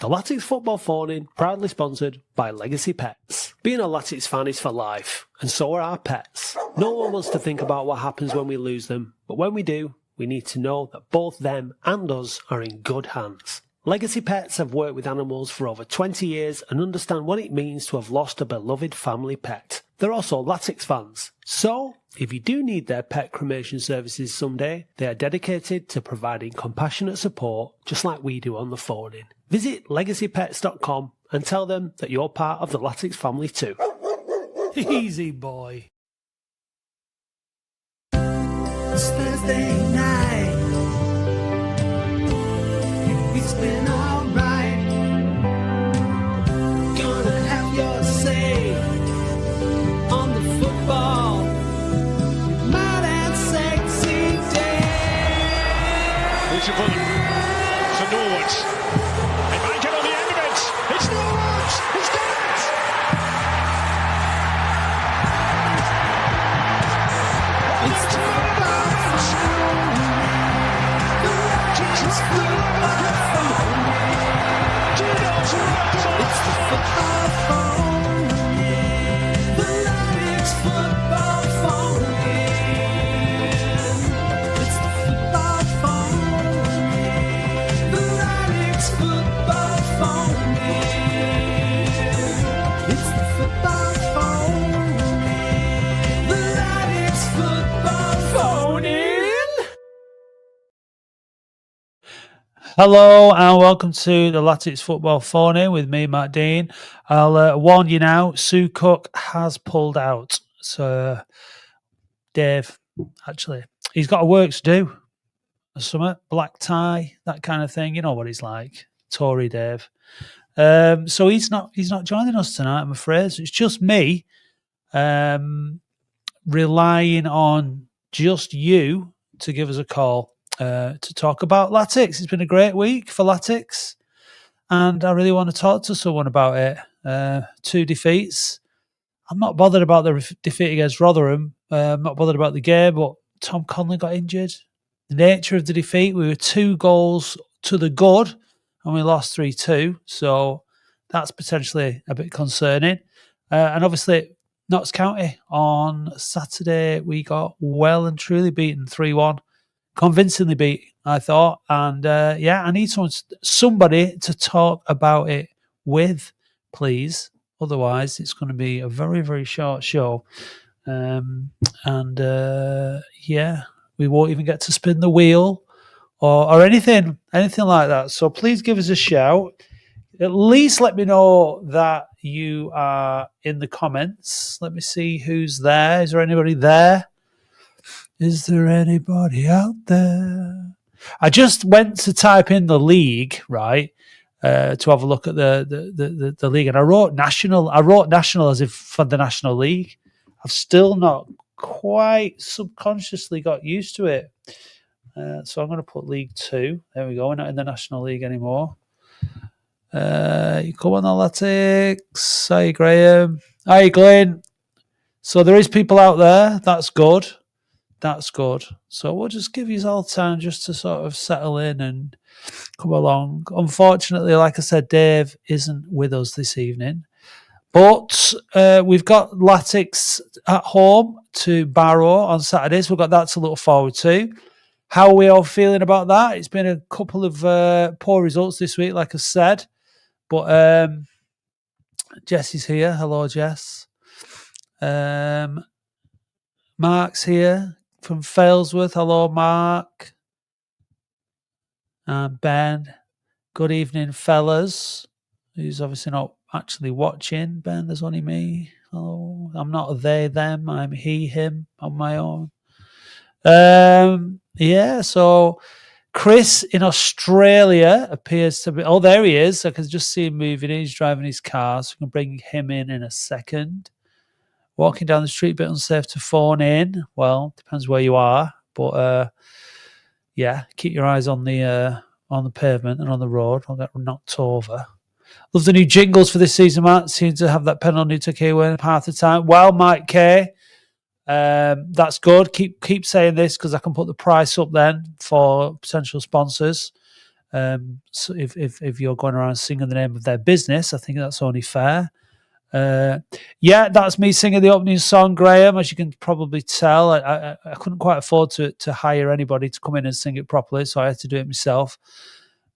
The Latics Football Phone-In, proudly sponsored by Legacy Pets. Being a Latics fan is for life, and so are our pets. No one wants to think about what happens when we lose them, but when we do, we need to know that both them and us are in good hands. Legacy Pets have worked with animals for over 20 years and understand what it means to have lost a beloved family pet. They're also Latics fans. So, if you do need their pet cremation services someday, they are dedicated to providing compassionate support, just like we do on the phone-in. Visit legacypets.com and tell them that you're part of the Latics family too. Easy boy. It's Thursday night. It's been alright. Gonna have your say on the football. Mad and sexy day. Beautiful for Norwood. They might get on the end of it. It's Norwood. He's done it. It's the football phone. The Latics football phone. It's the football phone. The Latics football phone. It's the football phone. The Latics football phone. It's the football phone. The Latics football phone. Hello and welcome to the Latics Football Phone-In with me, Matt Dean. I'll warn you now, Sue Cook has pulled out. So, Dave, actually, he's got work to do. Something, black tie, that kind of thing. You know what he's like, Tory Dave. So he's not joining us tonight, I'm afraid. So it's just me relying on just you to give us a call. To talk about Latics. It's been a great week for Latics, and I really want to talk to someone about it. 2 defeats. I'm not bothered about the defeat against Rotherham. I'm not bothered about the game, but Tom Conley got injured. The nature of the defeat, we were 2 goals to the good, and we lost 3-2, so that's potentially a bit concerning. And obviously, Notts County on Saturday, we got well and truly beaten 3-1. Convincingly beat, I thought. And I need somebody to talk about it with, please. Otherwise, it's going to be a very, very short show. We won't even get to spin the wheel or anything like that. So please give us a shout. At least let me know that you are in the comments. Let me see who's there. Is there anybody there? Is there anybody out there? I just went to type in the league, right, to have a look at the league, and I wrote national. I wrote national as if for the National League. I've still not quite subconsciously got used to it. So I'm going to put League 2. There we go. We're not in the National League anymore. You come on the Latics. Hi, Graham. Hi, Glenn. So there is people out there. That's good. That's good. So we'll just give you all time just to sort of settle in and come along. Unfortunately, like I said, Dave isn't with us this evening. But we've got Latics at home to Barrow on Saturdays. We've got that to look forward to. How are we all feeling about that? It's been a couple of poor results this week, like I said. But Jess is here. Hello, Jess. Mark's here from Failsworth. Hello, Mark. And Ben. Good evening, fellas. Who's obviously not actually watching. Ben, there's only me. Hello. I'm not a they, them. I'm he, him on my own. So Chris in Australia appears to be... Oh, there he is. I can just see him moving in. He's driving his car, so we can bring him in a second. Walking down the street, a bit unsafe to phone in. Well, depends where you are. But, keep your eyes on the pavement and on the road. I'll get knocked over. Love the new jingles for this season, Matt. Seem to have that penalty to K win half the time. Well, Mike K, that's good. Keep saying this because I can put the price up then for potential sponsors. So if you're going around singing the name of their business, I think that's only fair. Yeah, that's me singing the opening song, Graham. As you can probably tell, I couldn't quite afford to hire anybody to come in and sing it properly, so I had to do it myself.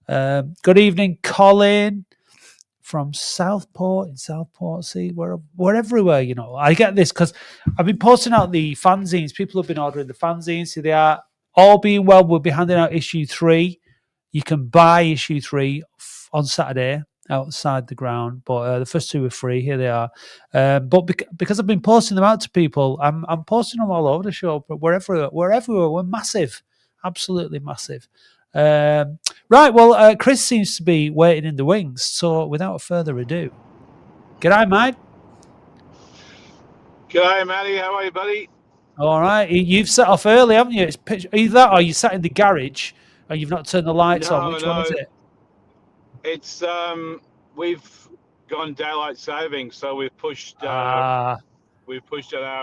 Good evening, Colin from Southport in Southport. See, we're everywhere, you know. I get this because I've been posting out the fanzines. People have been ordering the fanzines. So they are all being well. We'll be handing out issue 3. You can buy issue 3 on Saturday outside the ground, but the first 2 are free. Here they are. But because I've been posting them out to people, I'm posting them all over the show. But we're everywhere. We're massive, absolutely massive. Right, well, Chris seems to be waiting in the wings. So without further ado, g'day, mate. G'day, Matty. How are you, buddy? All right, you've set off early, haven't you? It's either that or you sat in the garage and you've not turned the lights on. Which one is it? It's we've gone daylight saving, so we've pushed an hour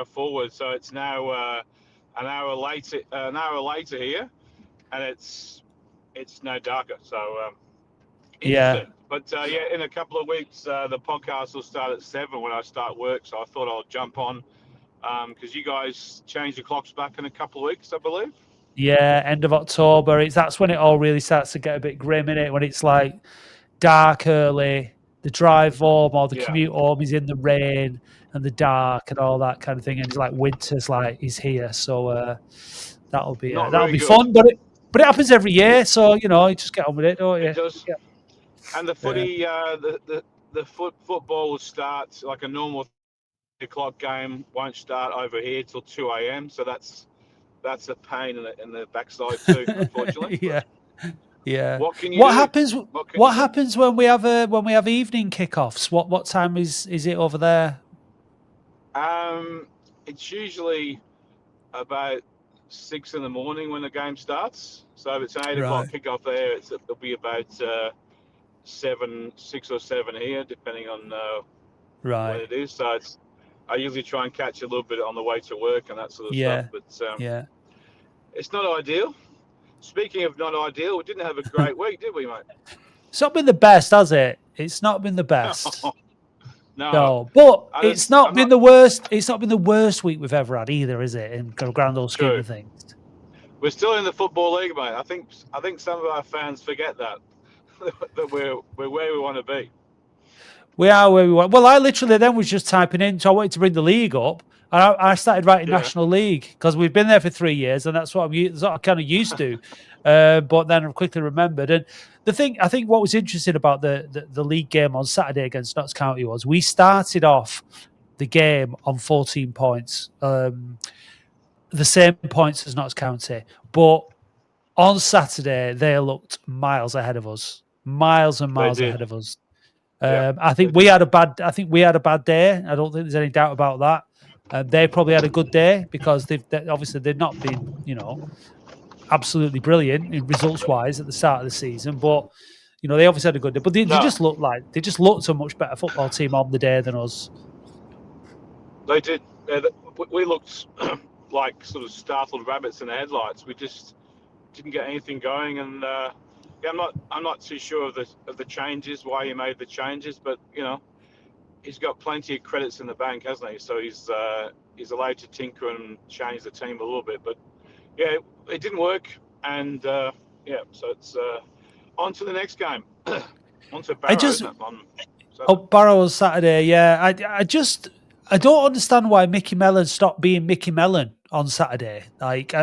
forward. So it's now an hour later here, and it's no darker. So Yeah. But in a couple of weeks, the podcast will start at 7 when I start work. So I thought I'll jump on because you guys change the clocks back in a couple of weeks, I believe. Yeah, end of October. That's when it all really starts to get a bit grim, innit? When it's like dark early, the drive home or the commute home is in the rain and the dark and all that kind of thing. And it's like winter's is here. So that'll be fun. But it happens every year, so you just get on with it, don't you? It does. Yeah. And the footy, the football will start like a normal 3 o'clock game. Won't start over here till 2 a.m. So that's a pain in the backside too, unfortunately. Yeah. What can you? What do? happens when we have evening kickoffs? What time is it over there? It's usually about 6 in the morning when the game starts. So if it's an 8 o'clock kickoff there, it'll be about 6 or 7 here, depending on when it is. So I usually try and catch a little bit on the way to work and that sort of stuff. But it's not ideal. Speaking of not ideal, we didn't have a great week, did we, mate? It's not been the best, has it? It's not been the best. No, but it's not been the worst. It's not been the worst week we've ever had either, is it? In grand old scheme of things. We're still in the Football League, mate. I think some of our fans forget that we're where we want to be. We are where we want. Well, I literally then was just typing in, so I wanted to bring the league up. And I started writing National League because we've been there for 3 years, and that's what I'm kind of used to. But then I quickly remembered. And I think what was interesting about the league game on Saturday against Notts County was we started off the game on 14 points, the same points as Notts County. But on Saturday, they looked miles ahead of us, miles and miles ahead of us. I think we had a bad day. I don't think there's any doubt about that. They probably had a good day because they've not been, absolutely brilliant in results-wise at the start of the season. But they obviously had a good day. But they just looked a much better football team on the day than us. They did. We looked like sort of startled rabbits in the headlights. We just didn't get anything going, and I'm not too sure of the changes, why he made the changes, but he's got plenty of credits in the bank, hasn't he? So he's allowed to tinker and change the team a little bit. But it didn't work, and so it's on to the next game. On to Barrow. Barrow on Saturday. Yeah, I don't understand why Mickey Mellon stopped being Mickey Mellon on Saturday. Like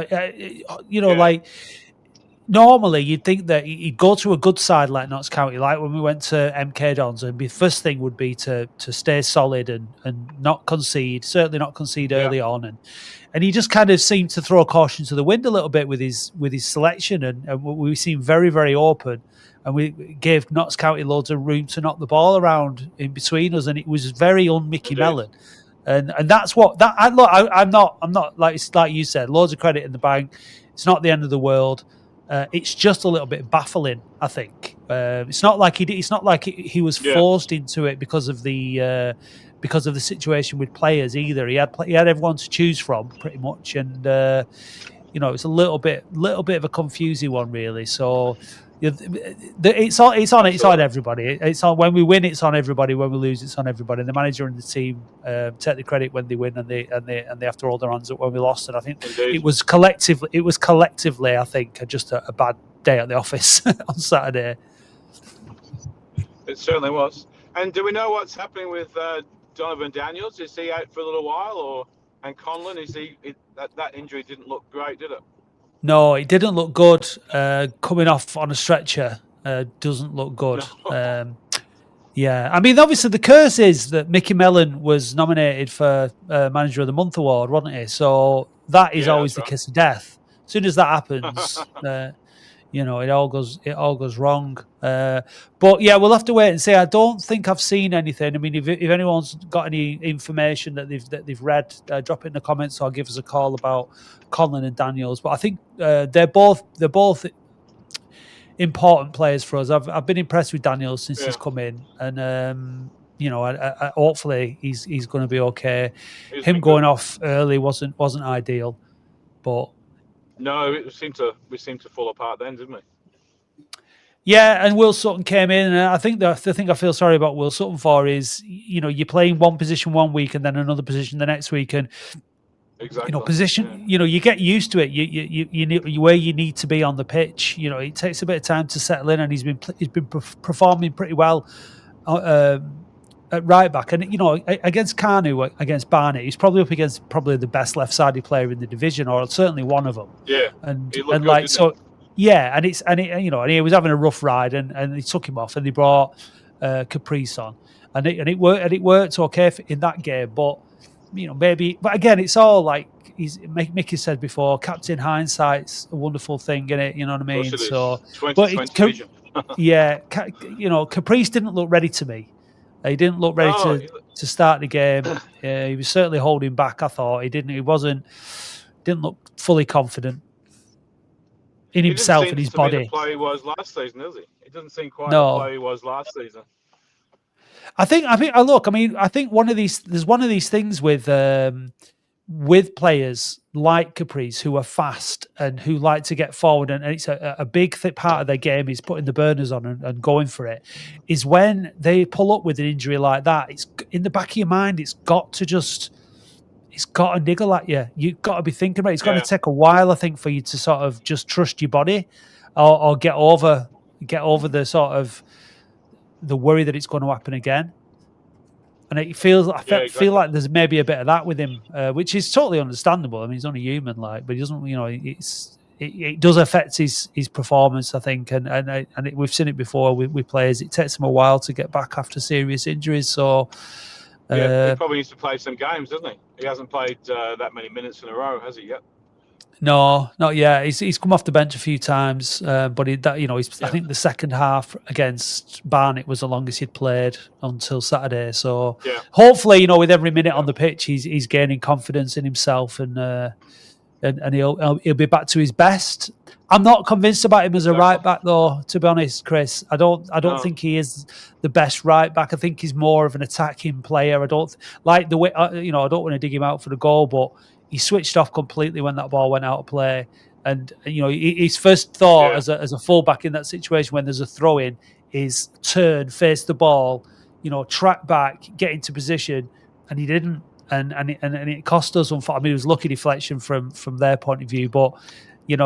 normally, you'd think that he'd go to a good side like Notts County, like when we went to MK Dons, and the first thing would be to stay solid and not concede, certainly not concede early on. And he just kind of seemed to throw caution to the wind a little bit with his selection, and we seemed very, very open, and we gave Notts County loads of room to knock the ball around in between us, and it was very un-Mickey Mellon. And that's what that. I'm not like you said, loads of credit in the bank. It's not the end of the world. It's just a little bit baffling, I think. It's not like he was forced into it because of the situation with players either. He had everyone to choose from pretty much, and it's a little bit of a confusing one really. So It's on everybody. It's on when we win. It's on everybody. When we lose, it's on everybody. The manager and the team take the credit when they win, and they have to hold their hands up when we lost. And I think Indeed. it was collectively. I think just a bad day at the office on Saturday. It certainly was. And do we know what's happening with Donovan Daniels? Is he out for a little while, and Conlon? That injury didn't look great, did it? No, it didn't look good. Coming off on a stretcher doesn't look good. No. Yeah, I mean, obviously the curse is that Mickey Mellon was nominated for Manager of the Month award, wasn't he? So that is always the kiss of death. As soon as that happens, it all goes wrong. But yeah, we'll have to wait and see. I don't think I've seen anything. I mean, if anyone's got any information that they've read, drop it in the comments or give us a call about Conlon and Daniels. But I think they're both important players for us. I've been impressed with Daniels since he's come in, and hopefully he's going to be okay. Him going off early wasn't ideal, but. No, we seemed to fall apart then, didn't we? Yeah, and Will Sutton came in, and I think the thing I feel sorry about Will Sutton for is, you're playing one position one week and then another position the next week, and exactly. You get used to it. You where you need to be on the pitch. It takes a bit of time to settle in, and he's been performing pretty well at right back, and against Kanu, against Barnett, he's probably up against the best left-sided player in the division, or certainly one of them. Yeah, and good, like so, yeah, and he was having a rough ride, and he took him off, and they brought Caprice on, and it worked okay in that game, but maybe, but again, it's all like Mickey said before, captain hindsight's a wonderful thing, isn't it? You know what I mean? So, but Caprice didn't look ready to me. He didn't look ready to start the game. He was certainly holding back. I thought he didn't look fully confident in himself and his body. The player he was last season, is he? It doesn't seem quite the player he was last season. I think one of these things with players like Caprice who are fast and who like to get forward, and it's a big part of their game is putting the burners on and going for it, is when they pull up with an injury like that, it's in the back of your mind, it's got to niggle at you. You've got to be thinking about it. It's going to take a while, I think, for you to sort of just trust your body or get over the sort of the worry that it's going to happen again. And I feel like there's maybe a bit of that with him, which is totally understandable. I mean, he's only human, but he doesn't, it does affect his performance, I think. And we've seen it before with players. It takes them a while to get back after serious injuries. So, he probably needs to play some games, doesn't he? He hasn't played that many minutes in a row, has he yet? No, not yet. He's come off the bench a few times, but I think the second half against Barnett was the longest he'd played until Saturday. So hopefully, with every minute on the pitch, he's gaining confidence in himself, and he'll be back to his best. I'm not convinced about him as a right back, though. To be honest, Chris, I don't think he is the best right back. I think he's more of an attacking player. I don't like the way I don't want to dig him out for the goal, but he switched off completely when that ball went out of play. And, his first thought as a fullback in that situation when there's a throw in is turn, face the ball, track back, get into position. And he didn't. And it cost us. I mean, it was lucky deflection from their point of view. But,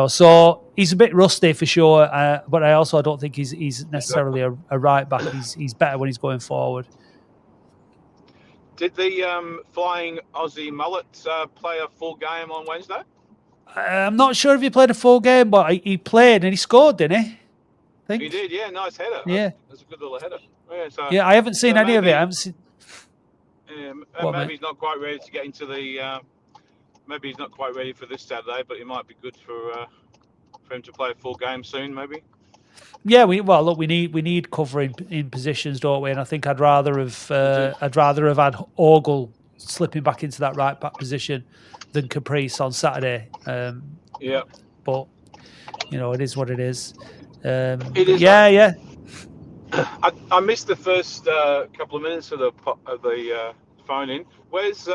so he's a bit rusty for sure. But I don't think he's necessarily a right back. He's better when he's going forward. Did the flying Aussie mullet play a full game on Wednesday? I'm not sure if he played a full game, but he played and he scored, didn't he? He did, yeah. Nice header. Yeah. That's a good little header. Yeah, I haven't seen any of it. I haven't seen... maybe he's not quite ready to get into the... maybe he's not quite ready for this Saturday, but it might be good for him to play a full game soon, maybe. Yeah, we need covering in positions, don't we? And I think I'd rather have had Ogle slipping back into that right back position than Caprice on Saturday. But it is what it is. It is. Yeah. I missed the first couple of minutes of the phone in. Where's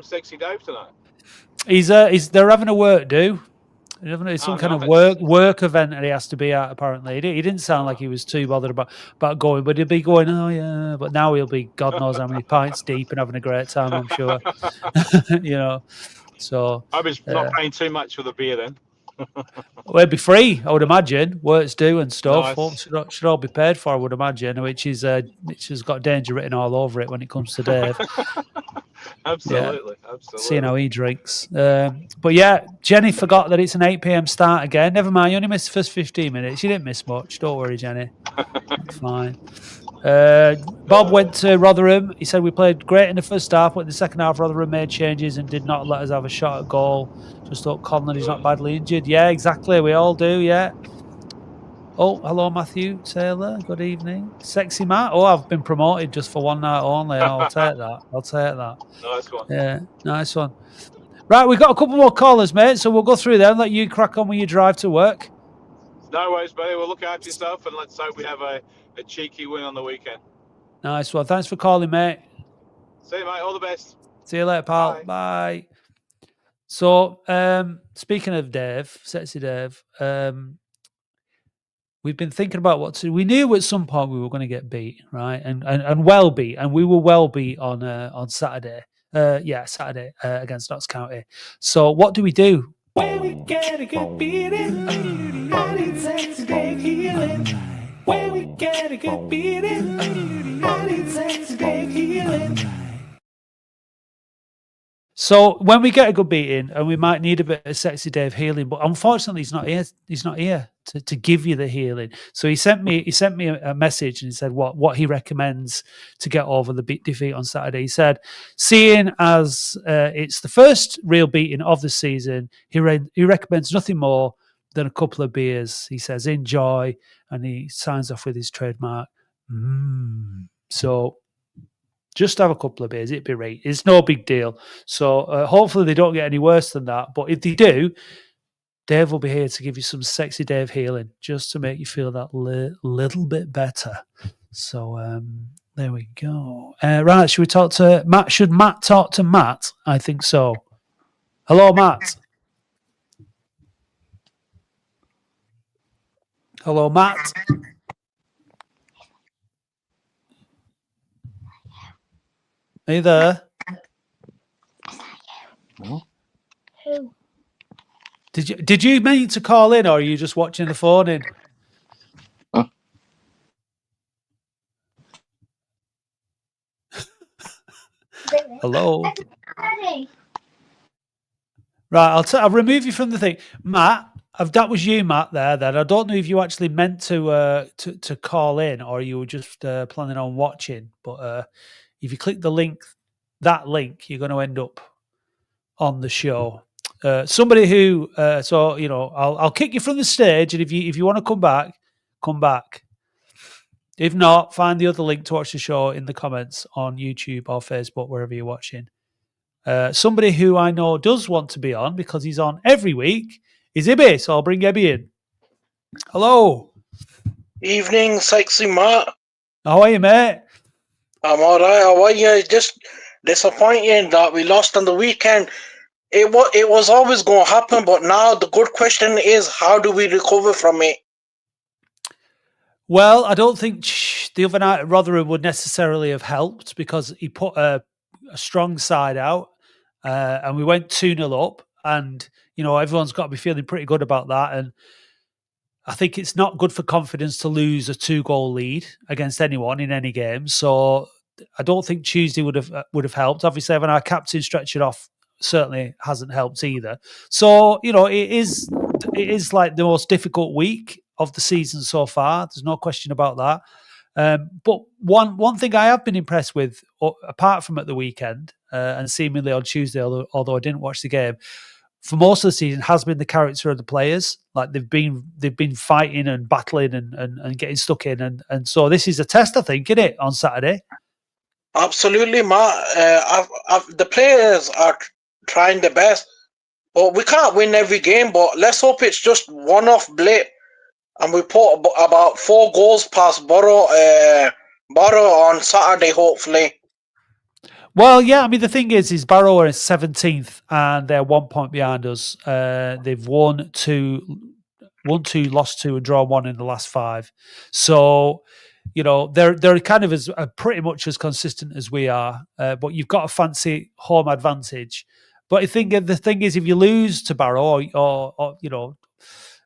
Sexy Dave tonight? They're having a work do. You never know, it's some Oh, kind no, of but- work event that he has to be at. Apparently, he didn't sound like he was too bothered about going, but he'll be going. Oh yeah, but now he'll be God knows how many pints deep and having a great time. I'm sure. So I hope he's not paying too much for the beer then. well, it'd be free, I would imagine. Works due and stuff. Nice. Should all be paid for, I would imagine. Which has got danger written all over it when it comes to Dave. Absolutely. Seeing how he drinks. But yeah, Jenny forgot that it's an 8 p.m. start again. Never mind, you only missed the first 15 minutes. You didn't miss much. Don't worry, Jenny. It's fine. Bob went to Rotherham. He said we played great in the first half, but in the second half, Rotherham made changes and did not let us have a shot at goal. Just thought Conley's not badly injured. Yeah, exactly. We all do, yeah. Oh, hello, Matthew Taylor. Good evening. Sexy Matt. Oh, I've been promoted just for one night only. I'll take that. Nice one. Yeah, nice one. Right, we've got a couple more callers, mate, so we'll go through them, let you crack on with your drive to work. No worries, buddy. Well, look after yourself, and let's hope we have a cheeky win on the weekend. Nice one. Thanks for calling, mate. See you, mate. All the best. See you later, pal. Bye. Bye. So, speaking of Dave, sexy Dave, we've been thinking about what to. We knew at some point we were going to get beat, right? And well beat, and we were well beat on Saturday. Saturday against Notts County. So, what do we do? When we get a good beating, I need sex to get healing. When we get a good beating, I need sex to get healing. So when we get a good beating, and we might need a bit of sexy Dave healing, but unfortunately he's not here. He's not here to give you the healing. So he sent me a message and he said what he recommends to get over the defeat on Saturday. He said, seeing as it's the first real beating of the season, he recommends nothing more than a couple of beers. He says enjoy, and he signs off with his trademark. So just have a couple of beers. It'd be right. It's no big deal. So hopefully they don't get any worse than that. But if they do, Dave will be here to give you some sexy Dave healing, just to make you feel that little bit better. So there we go. Right, should we talk to Matt? Should Matt talk to Matt? I think so. Hello, Matt. Hello, Matt. Are you there? Who? Did you mean to call in, or are you just watching the phone in? Hello. Right, I'll remove you from the thing, Matt. That was you, Matt. Then I don't know if you actually meant to call in, or you were just planning on watching. But if you click the link, you're going to end up on the show. Somebody who, I'll kick you from the stage, and if you want to come back, come back. If not, find the other link to watch the show in the comments on YouTube or Facebook, wherever you're watching. Somebody who I know does want to be on, because he's on every week, is Ibby. So I'll bring Ibby in. Hello. Evening, sexy Matt. How are you, mate? I'm alright. How are you? Just disappointing that we lost on the weekend. It was always going to happen, but now the good question is, how do we recover from it? Well, I don't think the other night at Rotherham would necessarily have helped, because he put a strong side out, and we went 2-0 up, and everyone's got to be feeling pretty good about that. And I think it's not good for confidence to lose a 2-goal lead against anyone in any game. So I don't think Tuesday would have helped. Obviously, having our captain stretch it off certainly hasn't helped either. So it is like the most difficult week of the season so far. There's no question about that. But one thing I have been impressed with, apart from at the weekend and seemingly on Tuesday, although I didn't watch the game, for most of the season has been the character of the players. Like they've been fighting and battling and getting stuck in, and so this is a test, I think, isn't it, on Saturday? Absolutely, Matt. The players are trying their best, but we can't win every game. But let's hope it's just one-off blip, and we put about 4 goals past Borough on Saturday, hopefully. Well, yeah, I mean, the thing is Barrow are in 17th and they're 1 point behind us. They've won two, lost two, and drawn one in the last 5. So, they're kind of pretty much as consistent as we are. But you've got a fancy home advantage. But I think the thing is, if you lose to Barrow, or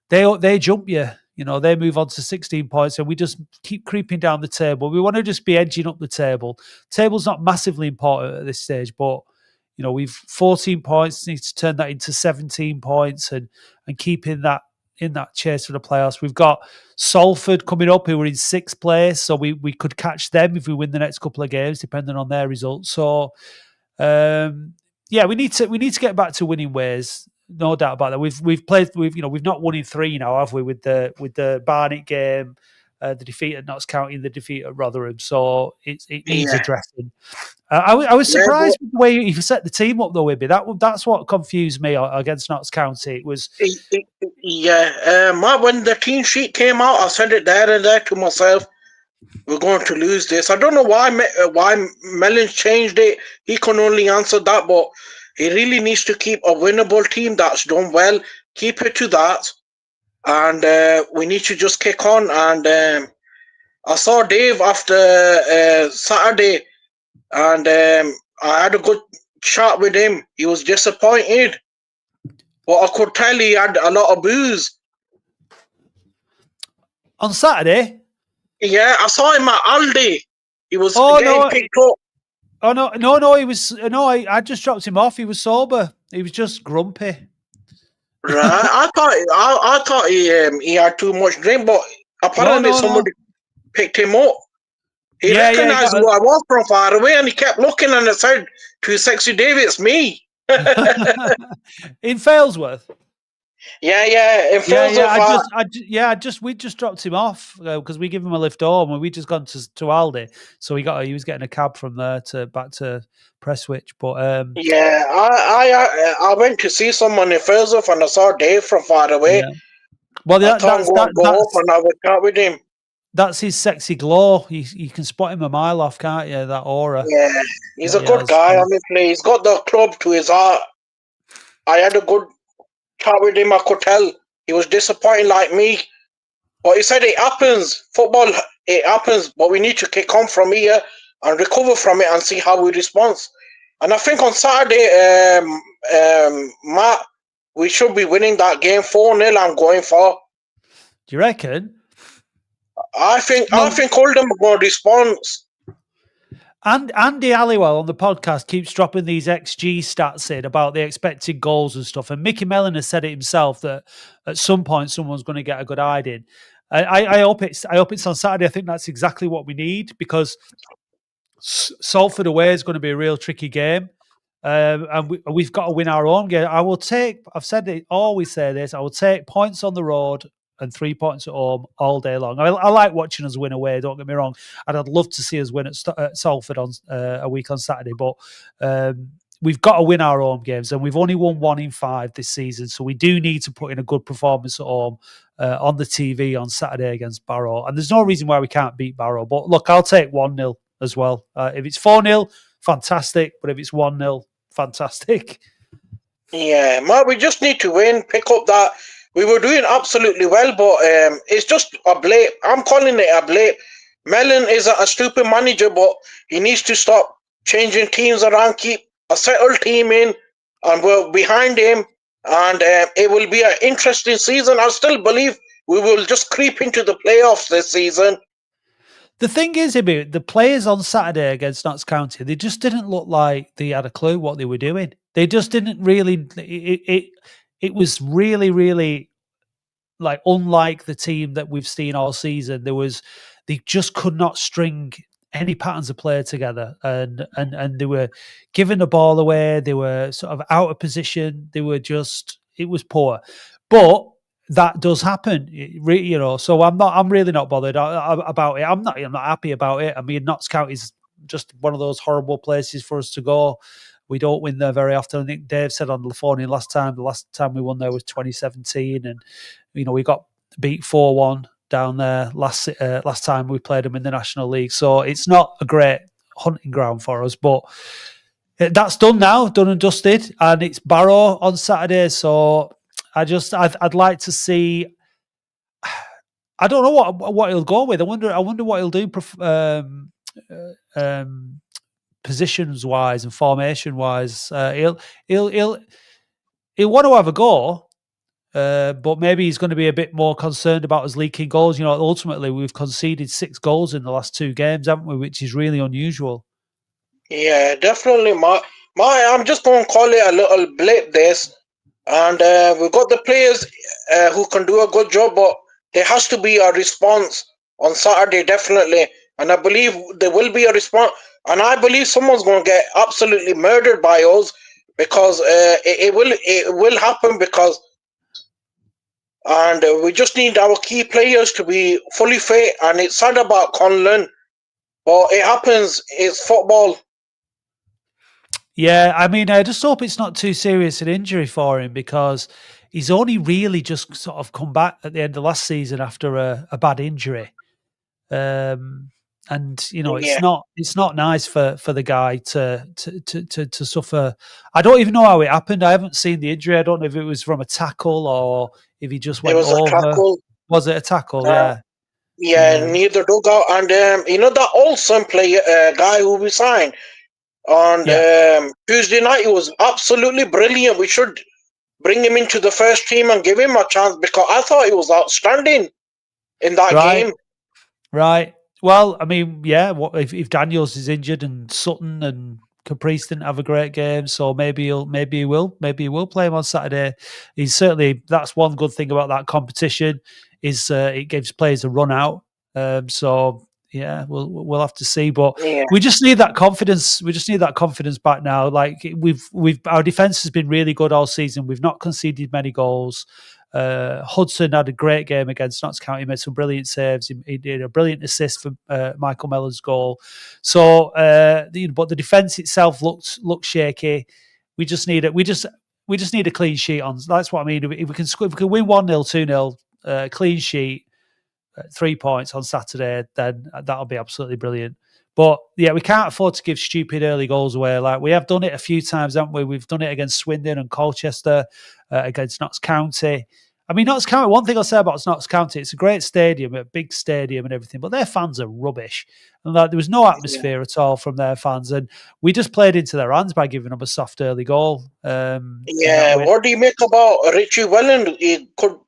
they jump you. They move on to 16 points, and we just keep creeping down the table. We want to just be edging up the table. Table's not massively important at this stage, but we've 14 points. Need to turn that into 17 points and keep in that chase for the playoffs. We've got Salford coming up, who are in 6th place, so we could catch them if we win the next couple of games, depending on their results. So, yeah, we need to get back to winning ways. No doubt about that. We've not won in 3 now, have we? With the Barnet game, the defeat at Notts County, and the defeat at Rotherham. So it needs addressing. I was surprised with the way you set the team up, though, Wibby. That's what confused me against Notts County. It was when the team sheet came out, I said it there and there to myself. We're going to lose this. I don't know why Mellon's changed it. He can only answer that, but he really needs to keep a winnable team that's done well. Keep it to that, and we need to just kick on. And I saw Dave after Saturday, and I had a good chat with him. He was disappointed, but I could tell he had a lot of booze. On Saturday? Yeah, I saw him at Aldi. He was getting picked up. Oh no! He was I just dropped him off. He was sober. He was just grumpy. Right. I thought he had too much drink, but apparently somebody picked him up. He recognised who I was from far away, and he kept looking, and it said to Sexy Dave, "It's me." In Failsworth. Yeah. In Failsworth. We just dropped him off because we give him a lift home, and we just gone to Aldi, so he was getting a cab from there back to Prestwich. But I went to see someone in Failsworth, and I saw Dave from far away. Yeah. Well, I thought go up and I would chat with him. That's his sexy glow. You can spot him a mile off, can't you? That aura. Yeah, he's a good guy. Honestly, he's got the club to his heart. I had a good chat with him. I could tell he was disappointed like me, but he said it happens. Football, it happens, but we need to kick on from here and recover from it and see how we respond. And I think on Saturday, Matt, we should be winning that game 4-0. I'm going for. Do you reckon? I think Oldham are going to respond. And Andy Halliwell on the podcast keeps dropping these XG stats in about the expected goals and stuff. And Mickey Mellon has said it himself that at some point someone's going to get a good hiding. I hope it's on Saturday. I think that's exactly what we need, because Salford away is going to be a real tricky game. And we've got to win our own game. I've said it, always say this, I will take points on the road and 3 points at home all day long. I like watching us win away, don't get me wrong. And I'd love to see us win at Salford on a week on Saturday. But we've got to win our home games, and we've only won 1 in 5 this season. So we do need to put in a good performance at home on the TV on Saturday against Barrow. And there's no reason why we can't beat Barrow. But look, I'll take 1-0 as well. If it's 4-0, fantastic. But if it's 1-0, fantastic. Yeah, Mark, we just need to win, pick up that. We were doing absolutely well, but it's just a blip. I'm calling it a blip. Mellon is a stupid manager, but he needs to stop changing teams around, keep a settled team in, and we're behind him. And it will be an interesting season. I still believe we will just creep into the playoffs this season. The thing is, about the players on Saturday against Notts County, they just didn't look like they had a clue what they were doing. They just didn't really. It was really, really like unlike the team that we've seen all season. They just could not string any patterns of play together, and they were giving the ball away. They were sort of out of position. It was poor, but that does happen, So I'm really not bothered about it. I'm not happy about it. I mean, Notts County is just one of those horrible places for us to go. We don't win there very often. I think Dave said on the phone the last time we won there was 2017, and we got beat 4-1 down there last time we played them in the National League. So it's not a great hunting ground for us. But That's done now, done and dusted, and it's Barrow on Saturday. So I'd like to see. I don't know what he'll go with. I wonder what he'll do positions wise and formation wise. He'll want to have a go, but maybe he's going to be a bit more concerned about us leaking goals. You know, ultimately we've conceded 6 goals in the last 2 games, haven't we? Which is really unusual. Yeah, definitely. I'm just going to call it a little blip. This, and we've got the players who can do a good job, but there has to be a response on Saturday, definitely. And I believe there will be a response. And I believe someone's going to get absolutely murdered by us because it will happen because. And we just need our key players to be fully fit. And it's sad about Conlon, but it happens. It's football. Yeah, I mean, I just hope it's not too serious an injury for him because he's only really just sort of come back at the end of last season after a bad injury. And you know, Yeah. it's not nice for the guy to suffer. I don't even know how it happened. I haven't seen the injury. I don't know if it was from a tackle or if he just went It was over. a tackle. Was it a tackle? Yeah. Yeah, near the dugout. And you know that Oldham player guy who we signed on Tuesday night, he was absolutely brilliant. We should bring him into the first team and give him a chance because I thought he was outstanding in that game. Right. Well, I mean, yeah. What if Daniels is injured and Sutton and Caprice didn't have a great game? So maybe he will play him on Saturday. He's certainly, that's one good thing about that competition is it gives players a run out. So yeah, we'll have to see, but we just need that confidence. We just need that confidence back now. Like our defense has been really good all season. We've not conceded many goals. Hudson had a great game against Notts County, made some brilliant saves. He did a brilliant assist for Michael Mellon's goal. So, but the defence itself looks shaky. We just need it. We just need a clean sheet on. That's what I mean. If we can win 1-0, 2-0, clean sheet, 3 points on Saturday, then that'll be absolutely brilliant. But yeah, we can't afford to give stupid early goals away. Like we have done it a few times, haven't we? We've done it against Swindon and Colchester, against Notts County. I mean, Notts County, one thing I'll say about Notts County, it's a great stadium, a big stadium and everything, but their fans are rubbish. And like, there was no atmosphere at all from their fans. And we just played into their hands by giving them a soft early goal. What do you make about Richie Welland? He could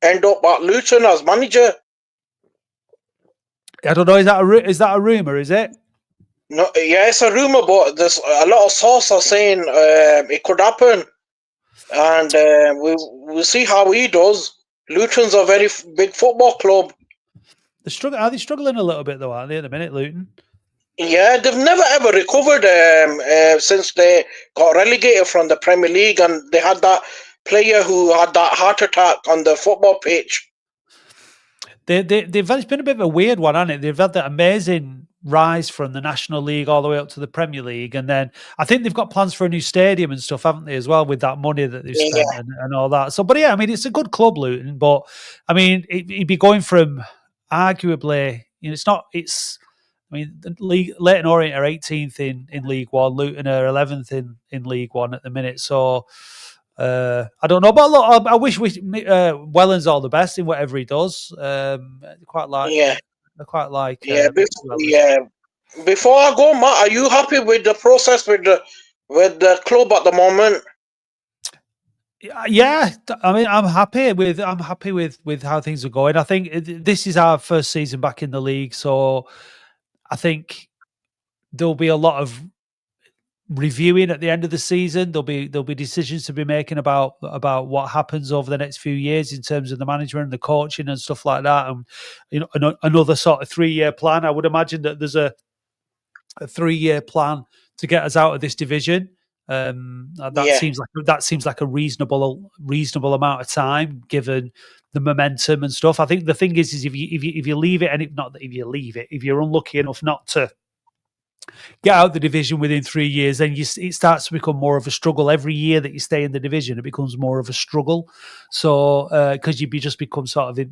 end up at Luton as manager. I don't know. Is that a rumor? Is it? No, yeah, it's a rumor, but there's a lot of sources are saying it could happen, and we'll see how he does. Luton's a very big football club. Are they struggling a little bit though? Aren't they at the minute, Luton? Yeah, they've never ever recovered since they got relegated from the Premier League, and they had that player who had that heart attack on the football pitch. It's been a bit of a weird one, hasn't it? They've had that amazing rise from the National League all the way up to the Premier League, and then I think they've got plans for a new stadium and stuff, haven't they, as well, with that money that they've spent and all that. So, but yeah, I mean, it's a good club, Luton, but I mean, he'd be going from arguably, you know, I mean, Leyton Orient are 18th in League One, Luton are 11th in League One at the minute, so. I don't know, but look, I wish Welland's all the best in whatever he does. Quite like. Before I go, Matt, are you happy with the process with the club at the moment? Yeah, I mean, I'm happy with how things are going. I think this is our first season back in the league, so I think there'll be a lot of reviewing at the end of the season. There'll be decisions to be making about what happens over the next few years in terms of the management and the coaching and stuff like that. And you know, another sort of 3-year plan. I would imagine that there's a 3-year plan to get us out of this division. That seems like a reasonable amount of time given the momentum and stuff. I think the thing is if you leave it, and if you're unlucky enough not to get out of the division within 3 years, then it starts to become more of a struggle. Every year that you stay in the division, it becomes more of a struggle. So, because you just become sort of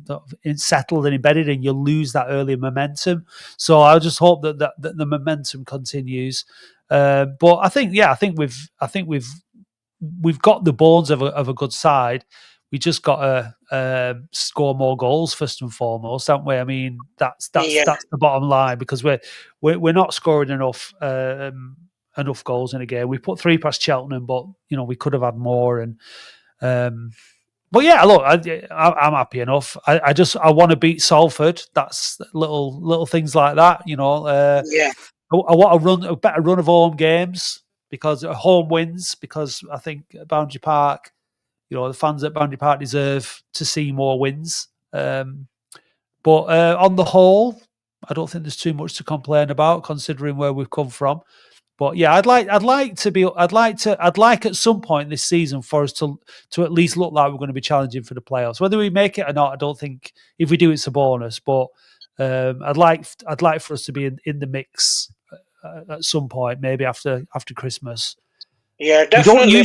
settled and embedded, and you lose that early momentum. So, I just hope that the momentum continues. But I think we've got the bones of a good side. We just got to score more goals first and foremost, haven't we? I mean, that's the bottom line, because we're not scoring enough goals in a game. We put 3 past Cheltenham, but we could have had more. And but yeah, look, I'm happy enough. I want to beat Salford. That's little things like that, I want a better run of home games, because home wins. Because I think at Boundary Park, the fans at Boundary Park deserve to see more wins. But on the whole, I don't think there's too much to complain about, considering where we've come from. But yeah, I'd like at some point this season for us to at least look like we're going to be challenging for the playoffs. Whether we make it or not, I don't think. If we do, it's a bonus. But I'd like for us to be in the mix at some point, maybe after Christmas. Yeah, definitely.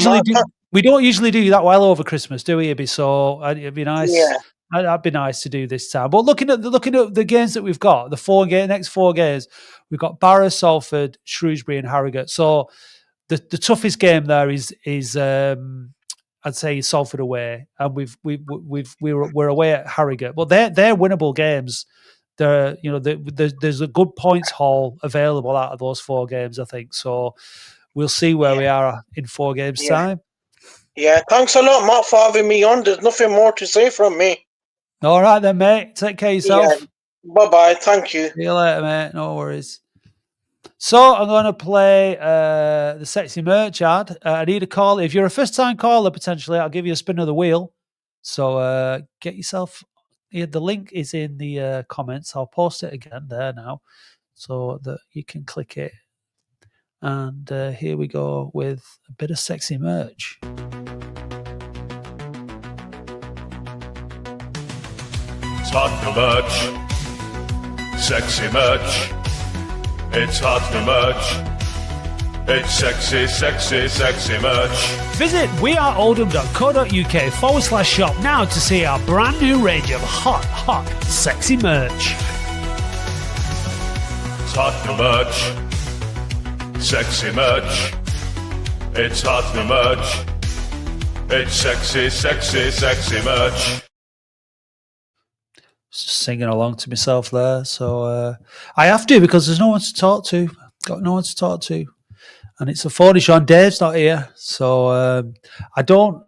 We don't usually do that well over Christmas, do we, Ibby? So it'd be nice. Yeah. That'd be nice to do this time. But looking at the games that we've got, next 4 games, we've got Barrow, Salford, Shrewsbury, and Harrogate. So the toughest game there is I'd say Salford away, and we're away at Harrogate. But they're winnable games. There's a good points haul available out of those 4 games, I think. So we'll see where we are in 4 games' time. Yeah, thanks a lot, Matt, for having me on. There's nothing more to say from me. All right then, mate. Take care of yourself. Yeah. Bye-bye. Thank you. See you later, mate. No worries. So I'm going to play the sexy merch ad. I need a call. If you're a first-time caller, potentially, I'll give you a spin of the wheel. So get yourself... The link is in the comments. I'll post it again there now so that you can click it. And here we go with a bit of sexy merch. It's hot new merch, sexy merch. It's hot new merch. It's sexy, sexy, sexy merch. Visit weareoldham.co.uk/shop now to see our brand new range of hot, sexy merch. It's hot new merch, sexy merch. It's hot new merch. It's sexy, sexy, sexy merch. Just singing along to myself there. So I have to, because there's no one to talk to. Got no one to talk to. And it's a phone issue, and Dave's not here. So I don't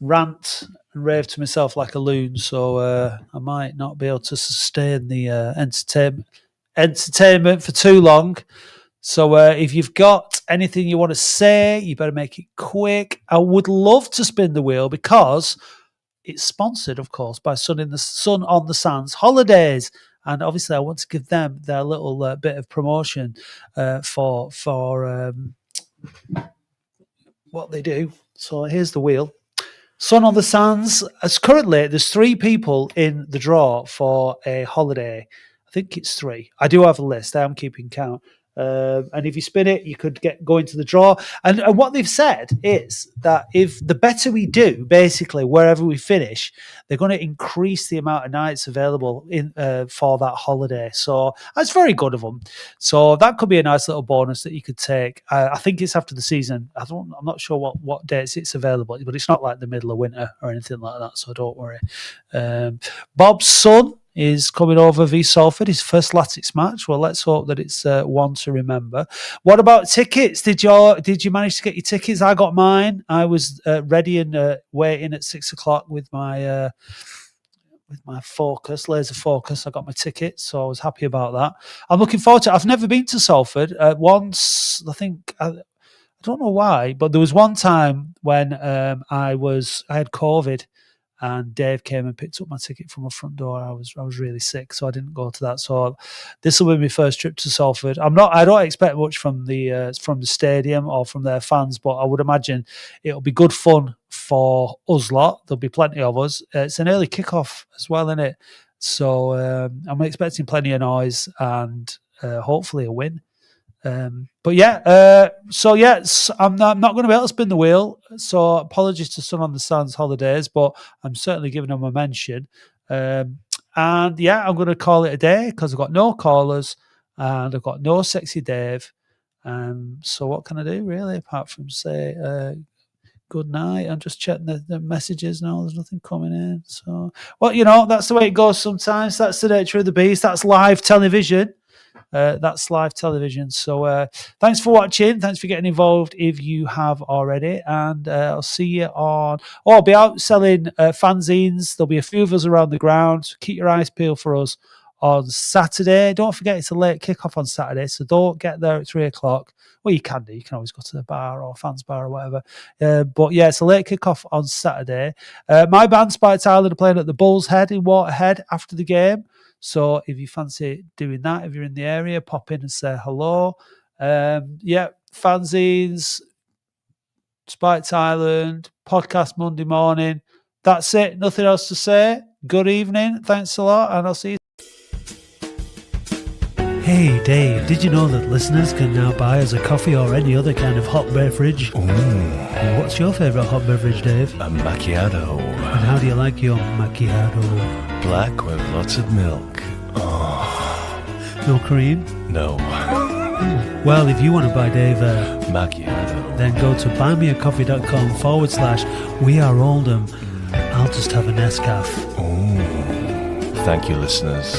rant and rave to myself like a loon. So I might not be able to sustain the entertainment for too long. So if you've got anything you want to say, you better make it quick. I would love to spin the wheel, because it's sponsored, of course, by Sun on the Sands Holidays. And obviously, I want to give them their little bit of promotion for what they do. So here's the wheel. Sun on the Sands. As currently, there's 3 people in the draw for a holiday. I think it's 3. I do have a list. I am keeping count. And if you spin it, you could go into the draw. And what they've said is that if the better we do, basically, wherever we finish, they're going to increase the amount of nights available for that holiday. So that's very good of them. So that could be a nice little bonus that you could take. I think it's after the season. I'm not sure what dates it's available, but it's not like the middle of winter or anything like that. So don't worry. Bob's son is coming over v Salford, his first Latics match. Well, let's hope that it's one to remember. What about tickets? Did you manage to get your tickets? I got mine. I was ready and waiting at 6 o'clock with my laser focus. I got my ticket, so I was happy about that. I'm looking forward to it. I've never been to Salford. Once, I think, I don't know why, but there was one time when I had COVID, and Dave came and picked up my ticket from my front door. I was really sick, so I didn't go to that. So this will be my first trip to Salford. I don't expect much from the stadium or from their fans, but I would imagine it'll be good fun for us lot. There'll be plenty of us. It's an early kickoff as well, isn't it? So I'm expecting plenty of noise and hopefully a win. But yeah, I'm not going to be able to spin the wheel. So apologies to Sun on the Sands Holidays, but I'm certainly giving them a mention. And yeah, I'm going to call it a day because I've got no callers and I've got no sexy Dave. So what can I do really apart from say good night? I'm just checking the messages. No, there's nothing coming in. So, well, that's the way it goes sometimes. That's the nature of the beast. That's live television. So thanks for watching. Thanks for getting involved if you have already. And I'll see you on... I'll be out selling fanzines. There'll be a few of us around the ground. So keep your eyes peeled for us on Saturday. Don't forget it's a late kickoff on Saturday, so don't get there at 3 o'clock. Well, you can do. You can always go to the bar or fans bar or whatever. But yeah, it's a late kickoff on Saturday. My band, Spiked Island, are playing at the Bull's Head in Waterhead after the game. So if you fancy doing that, if you're in the area, pop in and say hello. Fanzines, Spiked Island, podcast Monday morning. That's it. Nothing else to say. Good evening. Thanks a lot, and I'll see you. Hey Dave, did you know that listeners can now buy us a coffee or any other kind of hot beverage? Ooh. What's your favourite hot beverage, Dave? A macchiato. And how do you like your macchiato? Black with lots of milk. Oh. No cream? No. Well, if you want to buy Dave a macchiato, then go to buymeacoffee.com/weareoldham. I'll just have a Nescafe. Ooh. Thank you, listeners.